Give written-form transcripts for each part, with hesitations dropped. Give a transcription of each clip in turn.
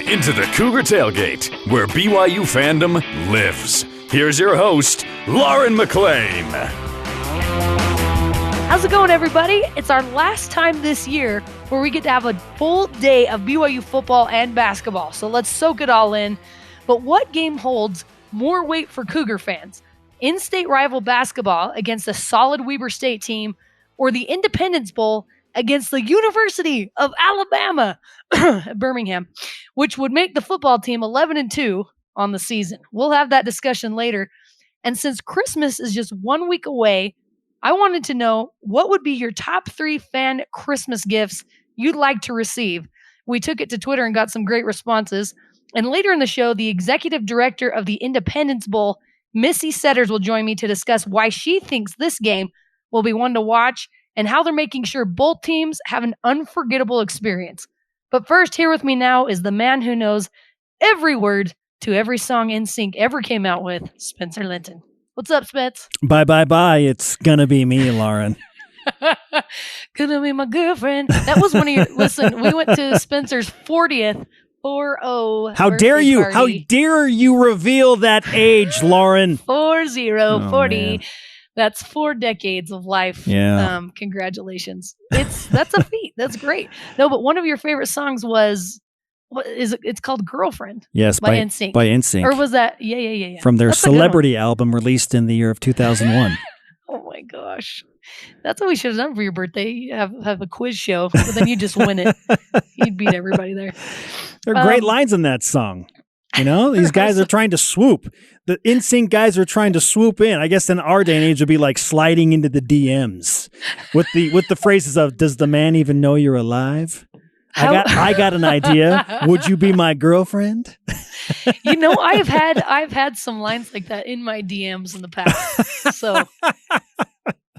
into the Cougar Tailgate, where BYU fandom lives. Here's your host, Lauren McClain. How's it going, everybody? It's our last time this year where we get to have a full day of BYU football and basketball, so let's soak it all in. But what game holds more weight for Cougar fans? In-state rival basketball against a solid Weber State team, or the Independence Bowl against the University of Alabama, Birmingham, which would make the football team 11-2 on the season. We'll have that discussion later. And since Christmas is just 1 week away, I wanted to know what would be your top 3 fan Christmas gifts you'd like to receive. We took it to Twitter and got some great responses. And later in the show, the executive director of the Independence Bowl, Missy Setters, will join me to discuss why she thinks this game will be one to watch and how they're making sure both teams have an unforgettable experience. But first, here with me now is the man who knows every word to every song NSYNC ever came out with, Spencer Linton. What's up, Spence? Bye. It's gonna be me, Lauren. Gonna be my girlfriend. That was one of your... Listen, we went to Spencer's 40th 4-0. How dare you? Party. How dare you reveal that age, Lauren? 40, 40. Man. That's 4 decades of life. Yeah. Congratulations. That's a feat. That's great. No, but one of your favorite songs was... What is it? It's called Girlfriend. Yes, by NSYNC. By NSYNC. Or was that? Yeah. From their That's Celebrity album released in the year of 2001. Oh my gosh. That's what we should have done for your birthday. You have a quiz show, but then you just win it. You'd beat everybody there. There are great lines in that song. You know, these guys are trying to swoop. The NSYNC guys are trying to swoop in. I guess in our day and age would be like sliding into the DMs with the phrases of, "Does the man even know you're alive? I got an idea. Would you be my girlfriend?" You know, I've had some lines like that in my DMs in the past.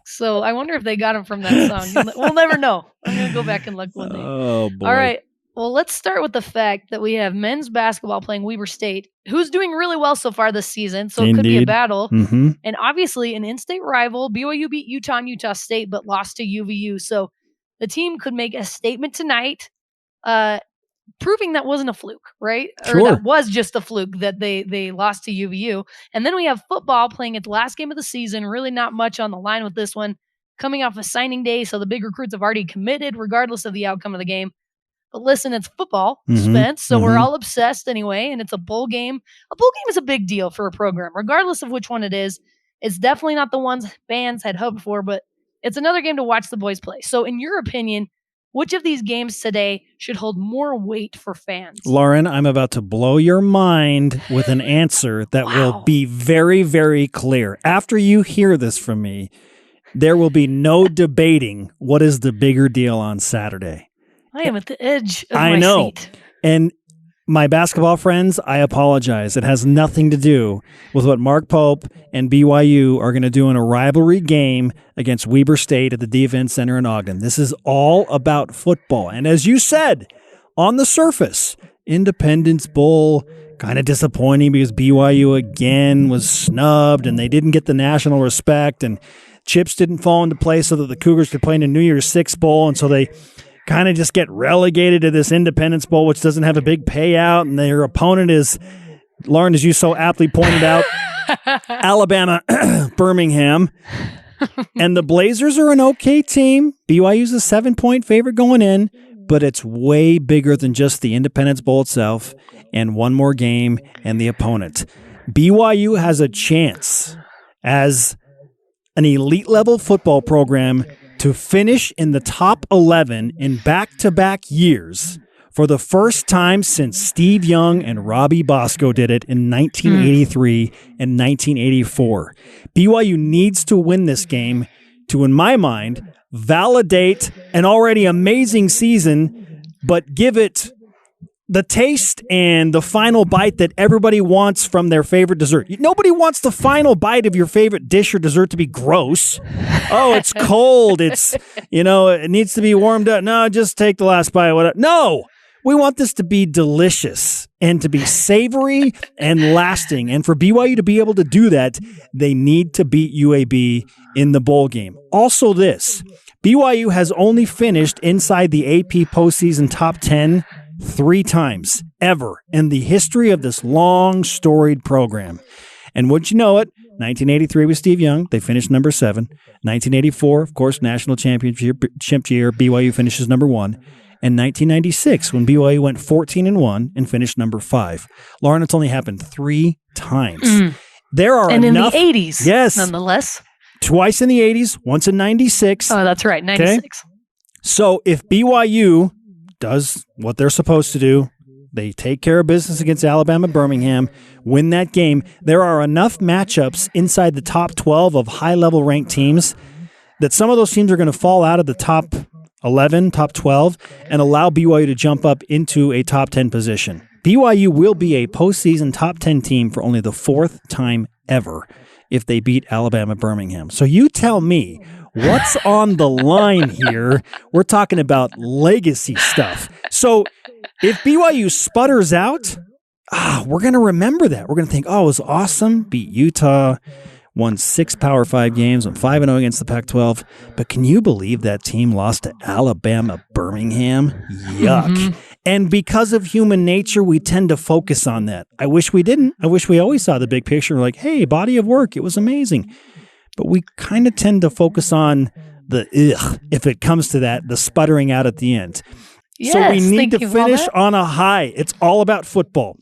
So I wonder if they got them from that song. We'll never know. I'm going to go back and look one day. Oh, boy. All right. Well, let's start with the fact that we have men's basketball playing Weber State, who's doing really well so far this season. So it could be a battle. Mm-hmm. And obviously an in-state rival. BYU beat Utah and Utah State, but lost to UVU. So the team could make a statement tonight, proving that wasn't a fluke, right? Sure. Or that was just a fluke that they lost to UVU. And then we have football playing its last game of the season. Really not much on the line with this one. Coming off a signing day, so the big recruits have already committed regardless of the outcome of the game. But listen, it's football, Spence, so we're all obsessed anyway, and it's a bowl game. A bowl game is a big deal for a program, regardless of which one it is. It's definitely not the ones fans had hoped for, but it's another game to watch the boys play. So in your opinion, which of these games today should hold more weight for fans? Lauren, I'm about to blow your mind with an answer that will be very, very clear. After you hear this from me, there will be no debating what is the bigger deal on Saturday. I am at the edge of my seat. And my basketball friends, I apologize. It has nothing to do with what Mark Pope and BYU are going to do in a rivalry game against Weber State at the D-Event Center in Ogden. This is all about football. And as you said, on the surface, Independence Bowl, kind of disappointing because BYU again was snubbed and they didn't get the national respect and chips didn't fall into place so that the Cougars could play in a New Year's Six Bowl. And so they kind of just get relegated to this Independence Bowl, which doesn't have a big payout, and their opponent is, Lauren, as you so aptly pointed out, Alabama, Birmingham. And the Blazers are an okay team. BYU's a 7-point favorite going in, but it's way bigger than just the Independence Bowl itself and one more game and the opponent. BYU has a chance as an elite-level football program to finish in the top 11 in back-to-back years for the first time since Steve Young and Robbie Bosco did it in 1983 and 1984. BYU needs to win this game to, in my mind, validate an already amazing season, but give it the taste and the final bite that everybody wants from their favorite dessert. Nobody wants the final bite of your favorite dish or dessert to be gross. Oh, it's cold. It's, it needs to be warmed up. No, just take the last bite. No, we want this to be delicious and to be savory and lasting. And for BYU to be able to do that, they need to beat UAB in the bowl game. Also BYU has only finished inside the AP postseason top 10 3 times ever in the history of this long, storied program. And wouldn't you know it, 1983 with Steve Young, they finished number 7. 1984, of course, national championship year, BYU finishes number 1. And 1996, when BYU went 14-1 and finished number 5. Lauren, it's only happened 3 times. There are and enough, in the 80s, yes, nonetheless. Twice in the 80s, once in 96. Oh, that's right, 96. Okay? So if BYU does what they're supposed to do, they take care of business against Alabama, Birmingham, win that game, there are enough matchups inside the top 12 of high-level ranked teams that some of those teams are going to fall out of the top 11, top 12, and allow BYU to jump up into a top 10 position. BYU will be a postseason top 10 team for only the 4th time ever if they beat Alabama, Birmingham. So you tell me, what's on the line here? We're talking about legacy stuff. So if BYU sputters out, we're going to remember that. We're going to think, oh, it was awesome, beat Utah, won 6 Power 5 games, went 5-0 against the Pac-12. But can you believe that team lost to Alabama, Birmingham? Yuck. And because of human nature, we tend to focus on that. I wish we didn't. I wish we always saw the big picture. Like, hey, body of work, it was amazing. But we kind of tend to focus on the if it comes to that, the sputtering out at the end. Yes, so we need to finish on a high. It's all about football.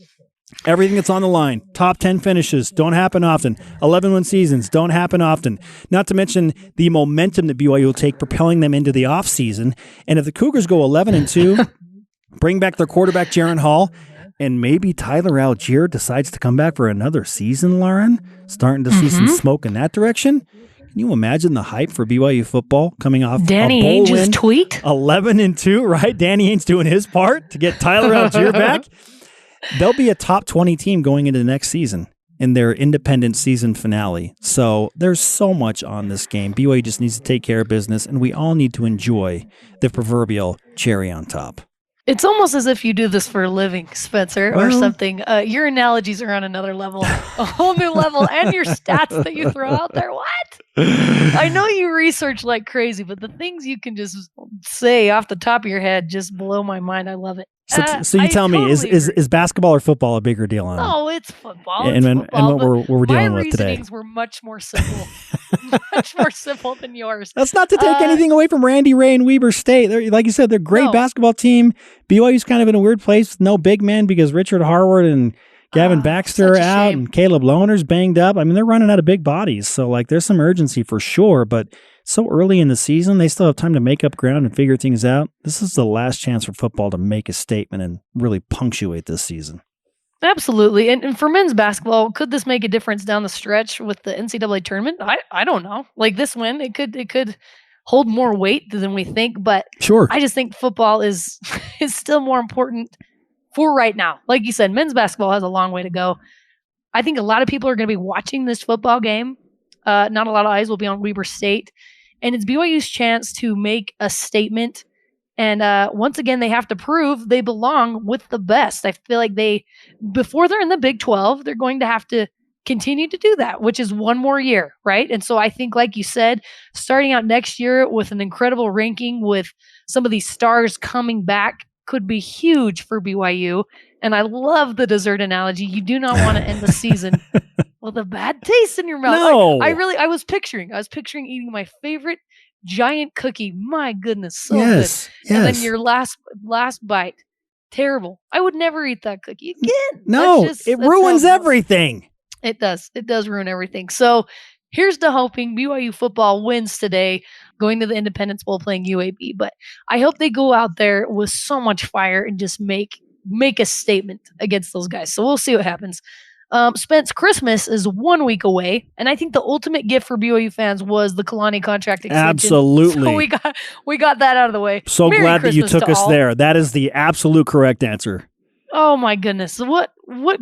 Everything that's on the line. Top 10 finishes don't happen often. 11-win seasons don't happen often. Not to mention the momentum that BYU will take, propelling them into the offseason. And if the Cougars go 11-2, bring back their quarterback, Jaron Hall, and maybe Tyler Algier decides to come back for another season, Lauren, starting to see some smoke in that direction. Can you imagine the hype for BYU football coming off Danny a bowl Ainge's win? tweet? 11-2, right? Danny Ainge doing his part to get Tyler Algier back. They'll be a top 20 team going into the next season in their independent season finale. So there's so much on this game. BYU just needs to take care of business, and we all need to enjoy the proverbial cherry on top. It's almost as if you do this for a living, Spencer, or something. Your analogies are on another level, a whole new level, and your stats that you throw out there. What? I know you research like crazy, but the things you can just say off the top of your head just blow my mind. I love it. So you tell me, is basketball or football a bigger deal on it? No, it's football. And what we're dealing with today. My reasonings were much more simple. Much more simple than yours. That's not to take anything away from Randy Ray and Weber State. Like you said, they're a great basketball team. BYU's kind of in a weird place with no big men because Richard Harward and Gavin Baxter are out and Caleb Lohner's banged up. I mean, they're running out of big bodies. So, there's some urgency for sure, but so early in the season, they still have time to make up ground and figure things out. This is the last chance for football to make a statement and really punctuate this season. Absolutely. And for men's basketball, could this make a difference down the stretch with the NCAA tournament? I don't know. This win, it could hold more weight than we think, but sure. I just think football is still more important for right now. Like you said, men's basketball has a long way to go. I think a lot of people are going to be watching this football game. Not a lot of eyes will be on Weber State. And it's BYU's chance to make a statement. And once again, they have to prove they belong with the best. I feel like before they're in the Big 12, they're going to have to continue to do that, which is one more year, right? And so I think, like you said, starting out next year with an incredible ranking with some of these stars coming back could be huge for BYU. And I love the dessert analogy. You do not want to end the season with a bad taste in your mouth. No. I was picturing eating my favorite giant cookie. My goodness, so good. Yes. And then your last bite, terrible. I would never eat that cookie again. No, it ruins everything. It does. It does ruin everything. So here's to hoping BYU football wins today, going to the Independence Bowl playing UAB. But I hope they go out there with so much fire and just make a statement against those guys. So we'll see what happens. Spence, Christmas is 1 week away, and I think the ultimate gift for BYU fans was the Kalani contract extension. Absolutely. So we got that out of the way. So Merry glad Christmas that you took us all. there. That is the absolute correct answer. Oh my goodness. What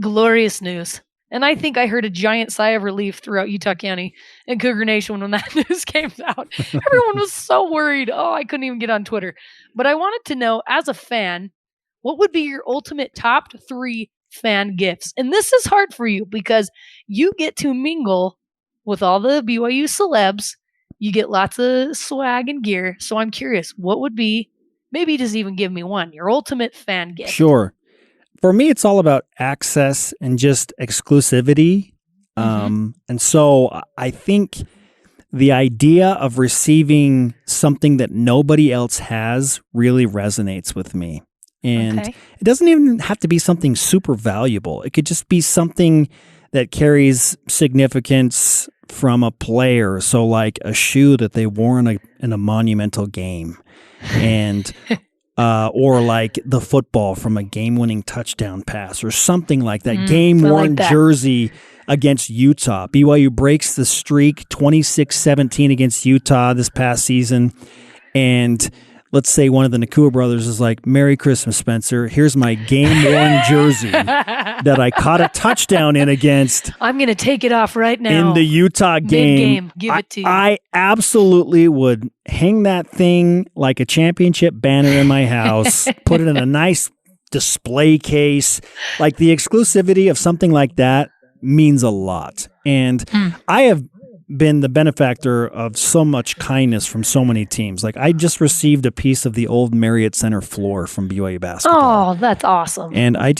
glorious news. And I think I heard a giant sigh of relief throughout Utah County and Cougar Nation when that news came out. Everyone was so worried. Oh, I couldn't even get on Twitter. But I wanted to know, as a fan, what would be your ultimate top 3 fan gifts? And this is hard for you because you get to mingle with all the BYU celebs. You get lots of swag and gear. So I'm curious, what would be maybe just even give me one, your ultimate fan gift. Sure. For me, it's all about access and just exclusivity. And so I think the idea of receiving something that nobody else has really resonates with me. And it doesn't even have to be something super valuable. It could just be something that carries significance from a player. So like a shoe that they wore in a monumental game, and or like the football from a game-winning touchdown pass or something like that. Game-worn jersey against Utah. BYU breaks the streak 26-17 against Utah this past season. And let's say one of the Nakua brothers is like, "Merry Christmas, Spencer. Here's my game-worn jersey that I caught a touchdown in against. I'm going to take it off right now. In the Utah game. Give it to you." I absolutely would hang that thing like a championship banner in my house, put it in a nice display case. Like the exclusivity of something like that means a lot. And I have been the benefactor of so much kindness from so many teams. Like I just received a piece of the old Marriott Center floor from BYU basketball. Oh, that's awesome. And I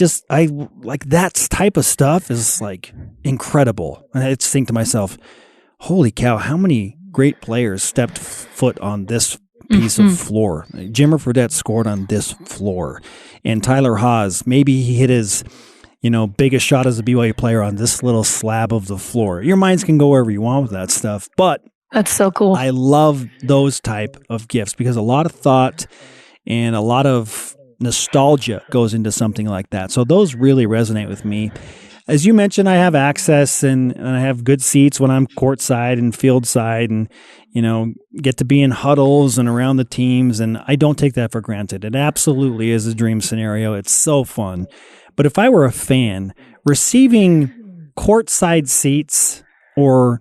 like that type of stuff is like incredible. And I just think to myself, holy cow, how many great players stepped foot on this piece of floor. Jimmer Fredette scored on this floor. And Tyler Haas, maybe he hit his biggest shot as a BYU player on this little slab of the floor. Your minds can go wherever you want with that stuff, but that's so cool. I love those type of gifts because a lot of thought and a lot of nostalgia goes into something like that. So those really resonate with me. As you mentioned, I have access and I have good seats when I'm courtside and field side and, get to be in huddles and around the teams. And I don't take that for granted. It absolutely is a dream scenario. It's so fun. But if I were a fan, receiving courtside seats or,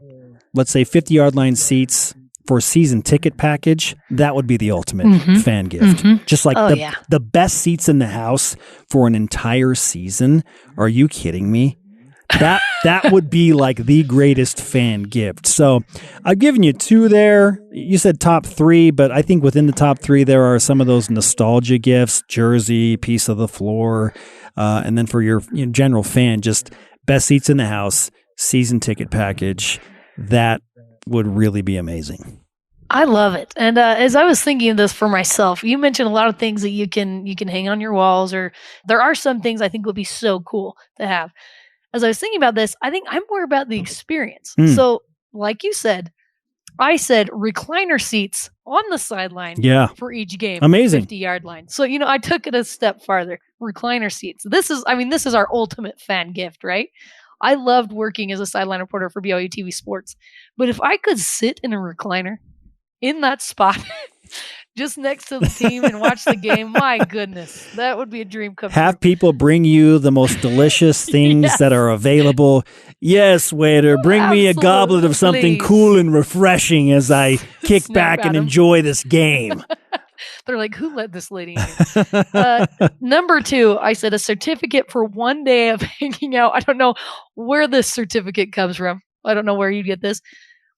let's say, 50-yard line seats for a season ticket package, that would be the ultimate fan gift. Just like the best seats in the house for an entire season. Are you kidding me? That would be like the greatest fan gift. So I've given you two there. You said top three, but I think within the top three, there are some of those nostalgia gifts, jersey, piece of the floor, and then for your general fan, just best seats in the house, season ticket package. That would really be amazing. I love it. And as I was thinking of this for myself, you mentioned a lot of things that you can hang on your walls, or there are some things I think would be so cool to have. As I was thinking about this, I think I'm more about the experience. So like you said, I said recliner seats on the sideline for each game. Amazing. 50-yard line. So, I took it a step farther. Recliner seats. This is our ultimate fan gift, right? I loved working as a sideline reporter for BYUtv Sports. But if I could sit in a recliner in that spot just next to the team and watch the game, my goodness, that would be a dream come true. Have people bring you the most delicious things that are available. Yes, waiter, bring me a goblet of something cool and refreshing as I kick back and enjoy this game. They're like, who let this lady in? Number two, I said a certificate for one day of hanging out. I don't know where this certificate comes from. I don't know where you get this.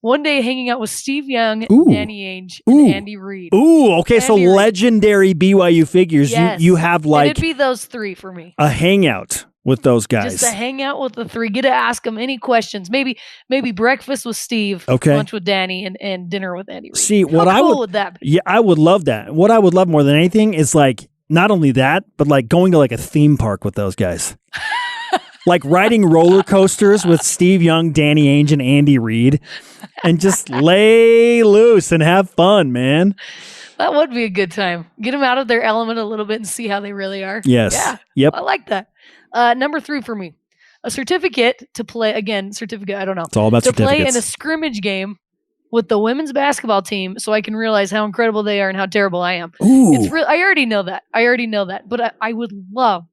One day hanging out with Steve Young, Danny Ainge, and Andy Reid. Ooh, okay, so legendary BYU figures. Yes. You have like... It'd be those three for me. A hangout with those guys. Just a hangout with the three. Get to ask them any questions. Maybe breakfast with Steve, lunch with Danny, and dinner with Andy Reid. See, How cool would that be? Yeah, I would love that. What I would love more than anything is like, not only that, but like going to like a theme park with those guys. Like riding roller coasters with Steve Young, Danny Ainge, and Andy Reid, and just lay loose and have fun, man. That would be a good time. Get them out of their element a little bit and see how they really are. Yes. Yeah. Yep. I like that. Number three for me, a certificate to play. Again, certificate. I don't know. It's all about certificates. To play in a scrimmage game with the women's basketball team, so I can realize how incredible they are and how terrible I am. Ooh. It's real. I already know that. But I would love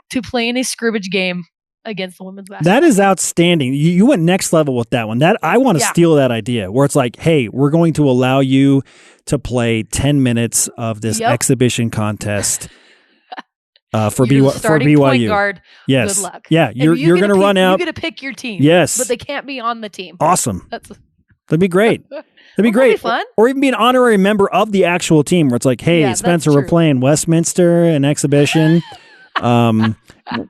to play in a scrimmage game against the women's basketball. That is outstanding. You went next level with that one. That I want to steal that idea where it's like, hey, we're going to allow you to play 10 minutes of this exhibition contest for BYU. Point guard. Yes. Good luck. Yeah, you're going to run out. You get to pick your team. Yes. But they can't be on the team. Awesome. That'd be great. That'd be great. That'd be fun. Or even be an honorary member of the actual team where it's like, hey, Spencer, we're playing Westminster, an exhibition.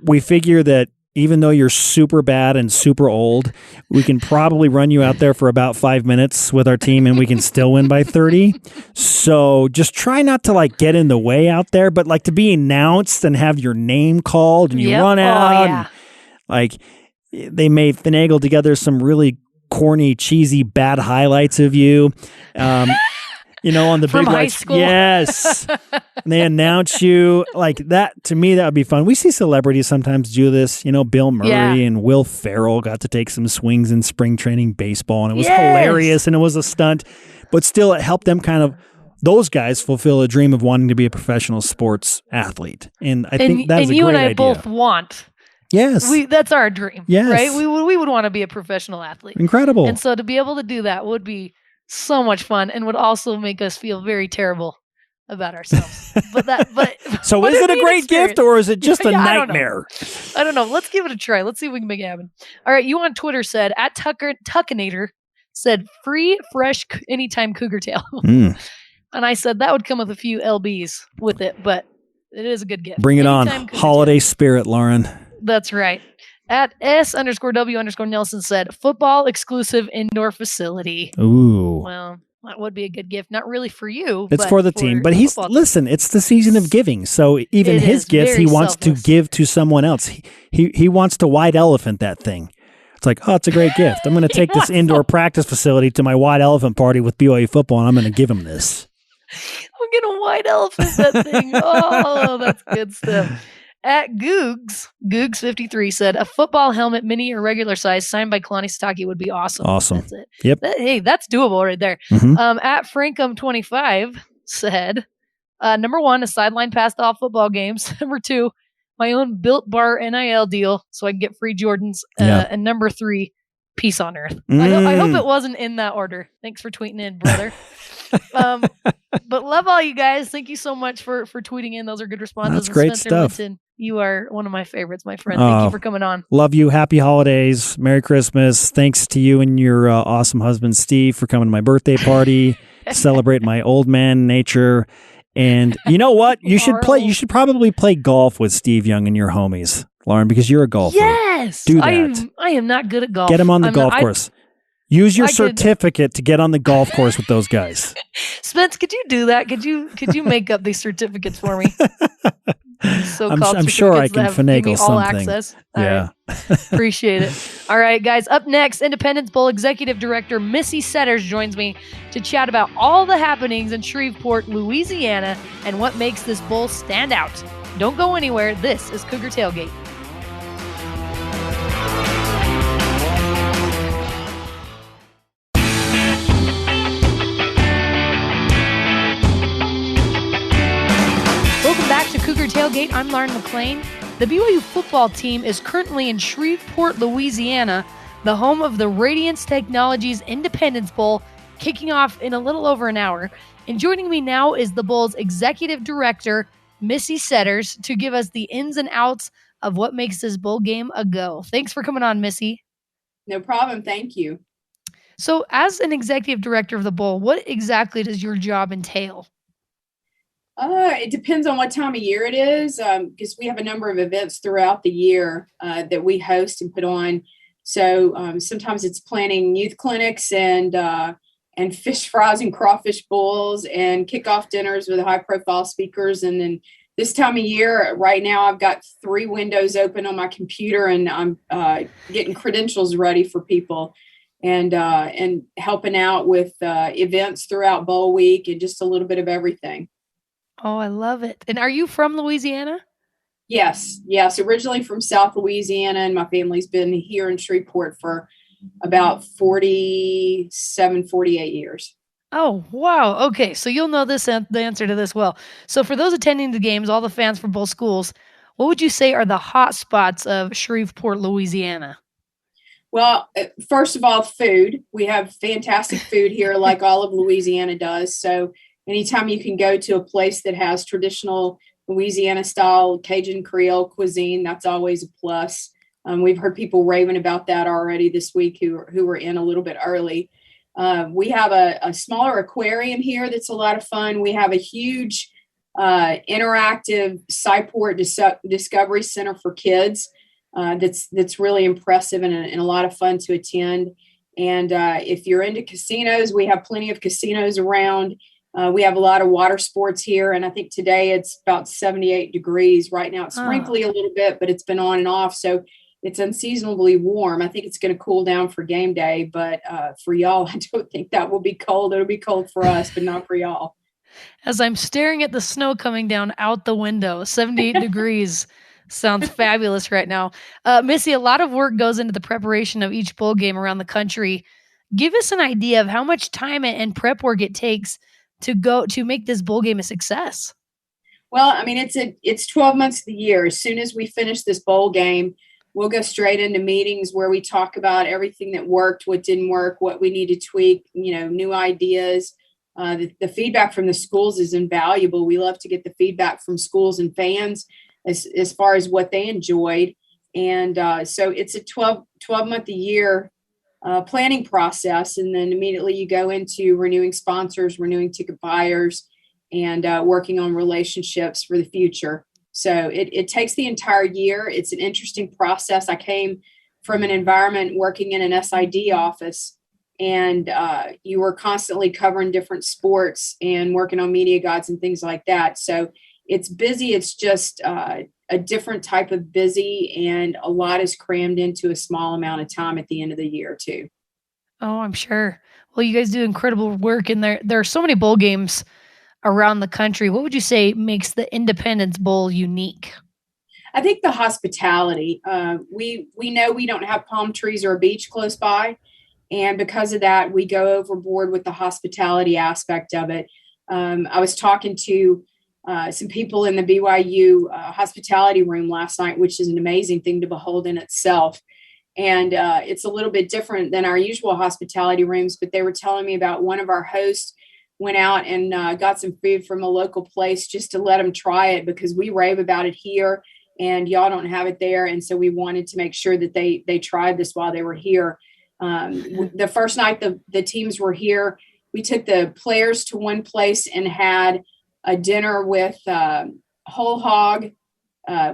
We figure that even though you're super bad and super old, we can probably run you out there for about 5 minutes with our team and we can still win by 30. So just try not to like get in the way out there, but like to be announced and have your name called and you run out. Oh, yeah. Like they may finagle together some really corny, cheesy, bad highlights of you. On the From big high lights. school. Yes. And they announce you like that. To me, that would be fun. We see celebrities sometimes do this. Bill Murray and Will Ferrell got to take some swings in spring training baseball, and it was hilarious, and it was a stunt. But still, it helped them those guys fulfill a dream of wanting to be a professional sports athlete. And I think that's a great idea. And you and I both want. Yes. That's our dream. Yes. Right? We would want to be a professional athlete. Incredible. And so to be able to do that would be so much fun and would also make us feel very terrible about ourselves. So is it a great gift or is it just a nightmare? I don't know. Let's give it a try. Let's see if we can make it happen. All right. You on Twitter said, @Tuckinator said, free, fresh, anytime cougar tail. And I said that would come with a few LBs with it, but it is a good gift. Bring it on. Holiday spirit, Lauren. That's right. @S_W_Nelson said, football exclusive indoor facility. Ooh. Well, that would be a good gift. Not really for you. It's for the team. But it's the season of giving. So even his gifts, he wants to give to someone else. He wants to white elephant that thing. It's like, it's a great gift. I'm going to take this indoor practice facility to my white elephant party with BYU football, and I'm going to give him this. I'm going to white elephant that thing. Oh, that's good stuff. Googs53 said, a football helmet, mini or regular size, signed by Kalani Sitake would be awesome. Awesome. That's it. Yep. That's doable right there. Mm-hmm. @Frankum25 said, number 1, a sideline pass to all football games. Number 2, my own Built Bar NIL deal so I can get free Jordans. And number 3, peace on earth. I hope it wasn't in that order. Thanks for tweeting in, brother. But love all you guys. Thank you so much for tweeting in. Those are good responses. That's great Spencer stuff. Linton, you are one of my favorites, my friend. Thank you for coming on. Love you. Happy holidays. Merry Christmas. Thanks to you and your awesome husband, Steve, for coming to my birthday party. Celebrate my old man nature. And you know what? You should probably play golf with Steve Young and your homies, Lauren, because you're a golfer. Yes. Do that. I am not good at golf. Get him on the golf course. Use your certificate to get on the golf course with those guys. Spence, could you do that? Could you make up these certificates for me? I'm sure I can finagle all something. Access. Yeah. Right. Appreciate it. All right, guys. Up next, Independence Bowl Executive Director Missy Setters joins me to chat about all the happenings in Shreveport, Louisiana, and what makes this bowl stand out. Don't go anywhere. This is Cougar Tailgate. Back to Cougar Tailgate. I'm Lauren McClain. The BYU football team is currently in Shreveport, Louisiana, the home of the Radiance Technologies Independence Bowl, kicking off in a little over an hour. And joining me now is the Bowl's executive director, Missy Setters, to give us the ins and outs of what makes this bowl game a go. Thanks for coming on, Missy. No problem. Thank you. So as an executive director of the bowl, what exactly does your job entail? It depends on what time of year it is, because we have a number of events throughout the year that we host and put on. So sometimes it's planning youth clinics and fish fries and crawfish bowls and kickoff dinners with high-profile speakers. And then this time of year, right now, I've got 3 windows open on my computer, and I'm getting credentials ready for people and helping out with events throughout bowl week and just a little bit of everything. Oh, I love it. And are you from Louisiana? Yes. Originally from South Louisiana, and my family's been here in Shreveport for about 48 years. Oh, wow. Okay. So you'll know the answer to this well. So for those attending the games, all the fans from both schools, what would you say are the hot spots of Shreveport, Louisiana? Well, first of all, food. We have fantastic food here, like all of Louisiana does. So anytime you can go to a place that has traditional Louisiana style Cajun Creole cuisine, that's always a plus. We've heard people raving about that already this week who were in a little bit early. We have a smaller aquarium here that's a lot of fun. We have a huge interactive Sci-Port Discovery Center for kids that's really impressive and a lot of fun to attend. And if you're into casinos, we have plenty of casinos around. We have a lot of water sports here, and I think today it's about 78 degrees. Right now it's sprinkly a little bit, but it's been on and off, so it's unseasonably warm. I think it's going to cool down for game day, but for y'all, I don't think that will be cold. It'll be cold for us, but not for y'all. As I'm staring at the snow coming down out the window, 78 degrees sounds fabulous right now. Missy, a lot of work goes into the preparation of each bowl game around the country. Give us an idea of how much time and prep work it takes to make this bowl game a success. Well, I mean, it's 12 months of the year. As soon as we finish this bowl game, we'll go straight into meetings where we talk about everything that worked, what didn't work, what we need to tweak, new ideas. The feedback from the schools is invaluable. We love to get the feedback from schools and fans as far as what they enjoyed. And so it's a 12-month a year planning process. And then immediately you go into renewing sponsors, renewing ticket buyers, and working on relationships for the future. So it takes the entire year. It's an interesting process. I came from an environment working in an SID office, and you were constantly covering different sports and working on media guides and things like that. So it's busy. It's just a different type of busy, and a lot is crammed into a small amount of time at the end of the year too. Oh, I'm sure. Well, you guys do incredible work, and there are so many bowl games around the country. What would you say makes the Independence Bowl unique? I think the hospitality. We know we don't have palm trees or a beach close by, and because of that, we go overboard with the hospitality aspect of it. I was talking to some people in the BYU hospitality room last night, which is an amazing thing to behold in itself. And it's a little bit different than our usual hospitality rooms, but they were telling me about one of our hosts went out and got some food from a local place just to let them try it, because we rave about it here and y'all don't have it there. And so we wanted to make sure that they tried this while they were here. The first night the teams were here, we took the players to one place and had a dinner with whole hog.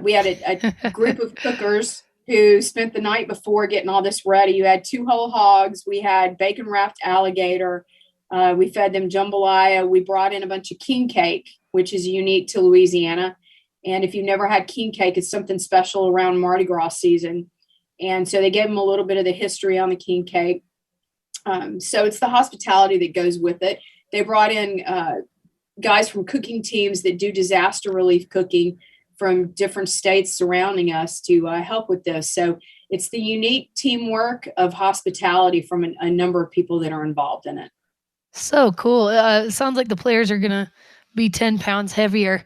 We had a group of cookers who spent the night before getting all this ready. You had 2 whole hogs. We had bacon wrapped alligator. We fed them jambalaya. We brought in a bunch of king cake, which is unique to Louisiana. And if you've never had king cake, it's something special around Mardi Gras season. And so they gave them a little bit of the history on the king cake. So it's the hospitality that goes with it. They brought in guys from cooking teams that do disaster relief cooking from different states surrounding us to help with this. So it's the unique teamwork of hospitality from a number of people that are involved in it. So cool. It sounds like the players are going to be 10 pounds heavier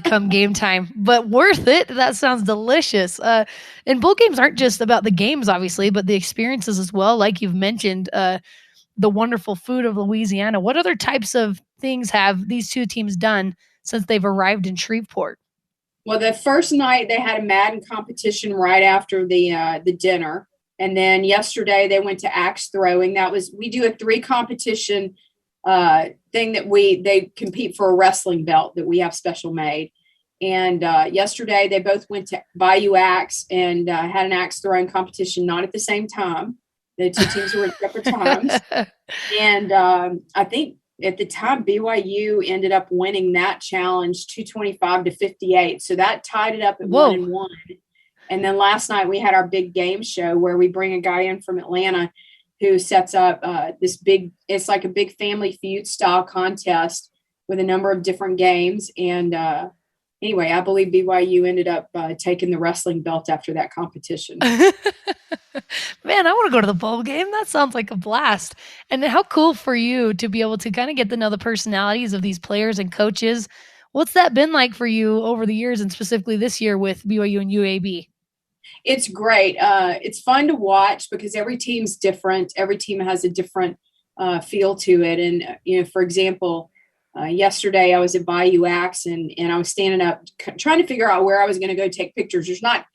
come game time, but worth it. That sounds delicious. And bowl games aren't just about the games, obviously, but the experiences as well. Like you've mentioned, the wonderful food of Louisiana. What other types of things have these two teams done since they've arrived in Shreveport? Well, the first night they had a Madden competition right after the dinner. And then yesterday they went to axe throwing. We do a 3 competition thing that they compete for a wrestling belt that we have special made. And yesterday they both went to Bayou Axe and had an axe throwing competition, not at the same time. The 2 teams were at separate times. And I think at the time BYU ended up winning that challenge 225-58. So that tied it up at 1-1. And then last night we had our big game show where we bring a guy in from Atlanta who sets up it's like a big family feud style contest with a number of different games. And anyway, I believe BYU ended up taking the wrestling belt after that competition. Man, I want to go to the bowl game. That sounds like a blast. And how cool for you to be able to kind of get to know the personalities of these players and coaches. What's that been like for you over the years, and specifically this year with BYU and UAB? It's great. It's fun to watch because every team's different. Every team has a different feel to it. And, for example, yesterday I was at Bayou Axe and I was standing up trying to figure out where I was going to go take pictures. There's not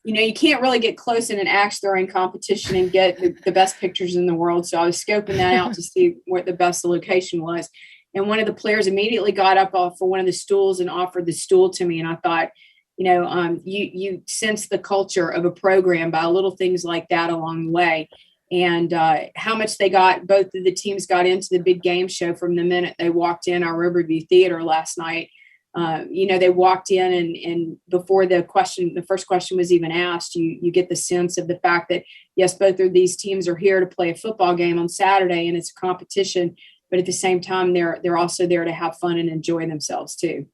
you can't really get close in an axe throwing competition and get the best pictures in the world. So I was scoping that out to see what the best location was. And one of the players immediately got up off for one of the stools and offered the stool to me. And I thought, you sense the culture of a program by little things like that along the way. And how much both of the teams got into the big game show from the minute they walked in our Riverview Theater last night. They walked in and before the first question was even asked, you get the sense of the fact that, yes, both of these teams are here to play a football game on Saturday and it's a competition, but at the same time, they're also there to have fun and enjoy themselves too.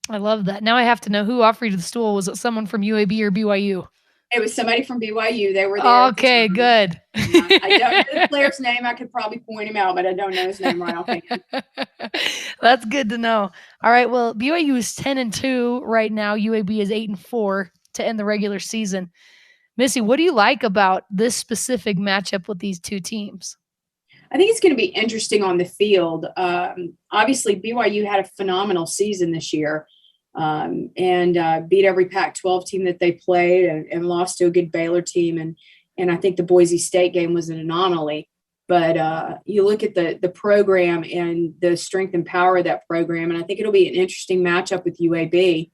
I love that. Now I have to know who offered you the stool. Was it someone from UAB or BYU? It was somebody from BYU. They were there. Okay, good. I don't know the player's name. I could probably point him out, but I don't know his name right offhand. That's good to know. All right. Well, BYU is 10-2 right now. UAB is 8-4 to end the regular season. Missy, what do you like about this specific matchup with these two teams? I think it's going to be interesting on the field. Obviously, BYU had a phenomenal season this year. And beat every Pac-12 team that they played and lost to a good Baylor team. And I think the Boise State game was an anomaly. But you look at the program and the strength and power of that program, and I think it'll be an interesting matchup with UAB.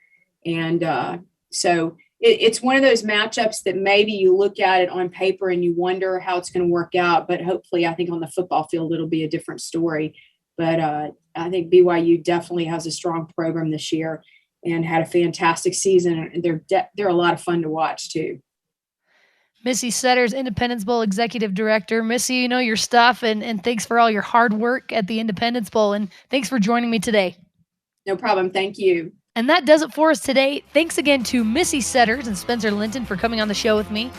And so it's one of those matchups that maybe you look at it on paper and you wonder how it's going to work out. But hopefully, I think on the football field, it'll be a different story. But I think BYU definitely has a strong program this year and had a fantastic season. And they're a lot of fun to watch too. Missy Setters, Independence Bowl Executive Director. Missy, you know your stuff, and thanks for all your hard work at the Independence Bowl, and thanks for joining me today. No problem. Thank you. And that does it for us today. Thanks again to Missy Setters and Spencer Linton for coming on the show with me.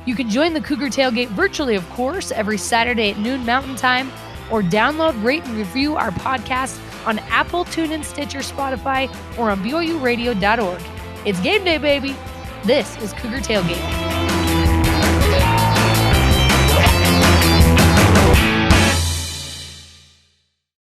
You can join the Cougar Tailgate virtually, of course, every Saturday at noon Mountain Time, or download, rate, and review our podcast on Apple, TuneIn, Stitcher, Spotify, or on BYURadio.org. It's game day, baby. This is Cougar Tailgate.